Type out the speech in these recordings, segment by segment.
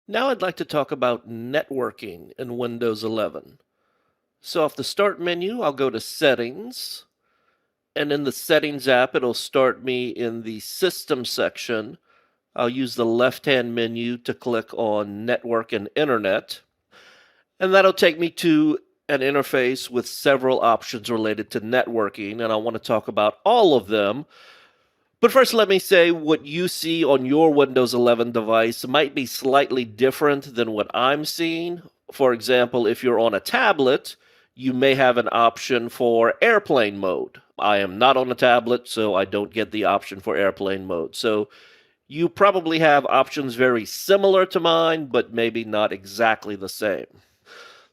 Now I'd like to talk about networking in Windows 11. So off the Start menu, I'll go to Settings, and in the Settings app, it'll start me in the System section. I'll use the left-hand menu to click on Network and Internet, and that'll take me to an interface with several options related to networking, and I want to talk about all of them. But first, let me say what you see on your Windows 11 device might be slightly different than what I'm seeing. For example, if you're on a tablet, you may have an option for airplane mode. I am not on a tablet, so I don't get the option for airplane mode. So you probably have options very similar to mine, but maybe not exactly the same.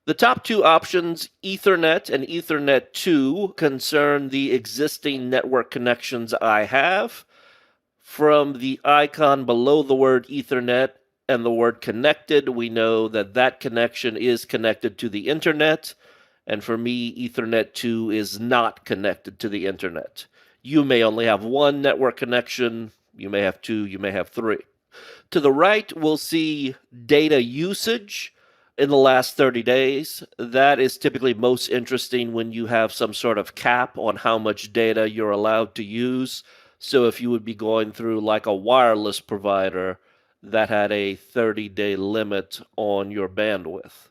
The top two options, Ethernet and Ethernet 2, concern the existing network connections I have. From the icon below the word Ethernet and the word connected, we know that that connection is connected to the internet. And for me, Ethernet 2 is not connected to the internet. You may only have one network connection, you may have two, you may have three. To the right, we'll see data usage in the last 30 days. That is typically most interesting when you have some sort of cap on how much data you're allowed to use. So if you would be going through like a wireless provider that had a 30-day limit on your bandwidth.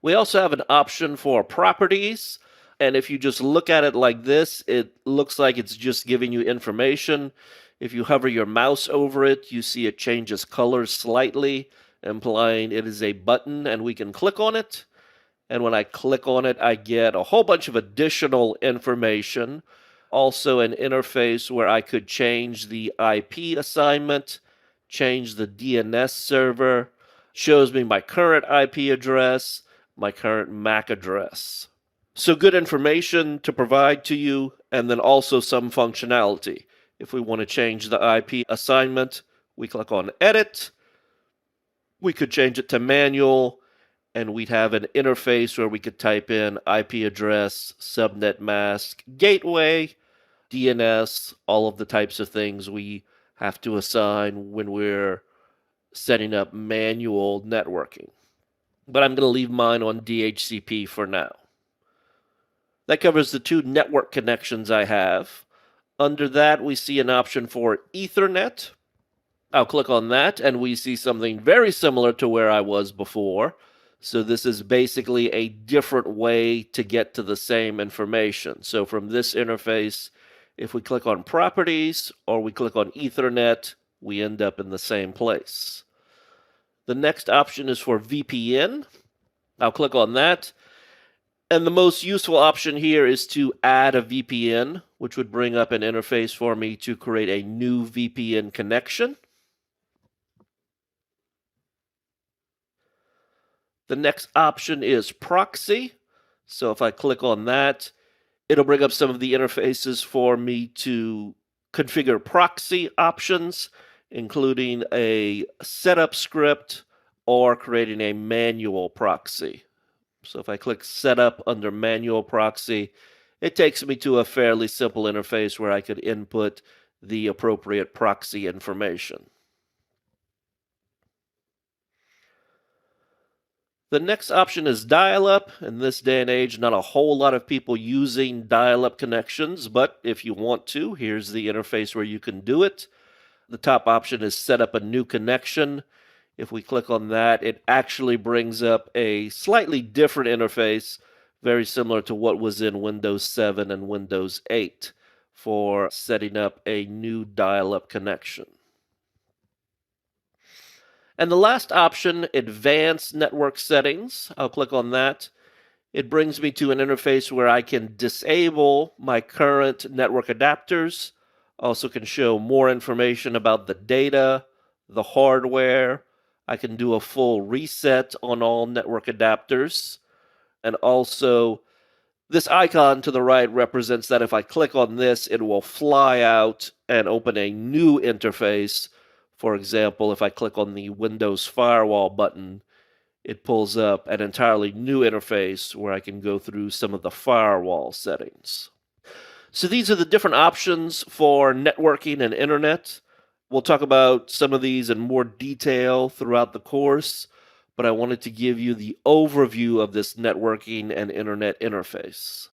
We also have an option for properties. And if you just look at it like this, it looks like it's just giving you information. If you hover your mouse over it, you see it changes colors slightly, implying it is a button, and we can click on it. And when I click on it, I get a whole bunch of additional information. Also, an interface where I could change the IP assignment, change the DNS server, shows me my current IP address, my current MAC address. So good information to provide to you, and then also some functionality. If we want to change the IP assignment, we click on Edit. We could change it to manual, and we'd have an interface where we could type in IP address, subnet mask, gateway, DNS, all of the types of things we have to assign when we're setting up manual networking. But I'm going to leave mine on DHCP for now. That covers the two network connections I have. Under that, we see an option for Ethernet. I'll click on that, and we see something very similar to where I was before. So this is basically a different way to get to the same information. So from this interface, if we click on Properties or we click on Ethernet, we end up in the same place. The next option is for VPN. I'll click on that. And the most useful option here is to add a VPN, which would bring up an interface for me to create a new VPN connection. The next option is proxy. So if I click on that, it'll bring up some of the interfaces for me to configure proxy options, including a setup script or creating a manual proxy. So if I click Setup under Manual Proxy, it takes me to a fairly simple interface where I could input the appropriate proxy information. The next option is dial-up. In this day and age, not a whole lot of people using dial-up connections, but if you want to, here's the interface where you can do it. The top option is set up a new connection. If we click on that, it actually brings up a slightly different interface, very similar to what was in Windows 7 and Windows 8 for setting up a new dial-up connection. And the last option, Advanced Network Settings. I'll click on that. It brings me to an interface where I can disable my current network adapters. Also can show more information about the data, the hardware. I can do a full reset on all network adapters. And also, this icon to the right represents that if I click on this, it will fly out and open a new interface. For example, if I click on the Windows Firewall button, it pulls up an entirely new interface where I can go through some of the firewall settings. So these are the different options for networking and internet. We'll talk about some of these in more detail throughout the course, but I wanted to give you the overview of this networking and internet interface.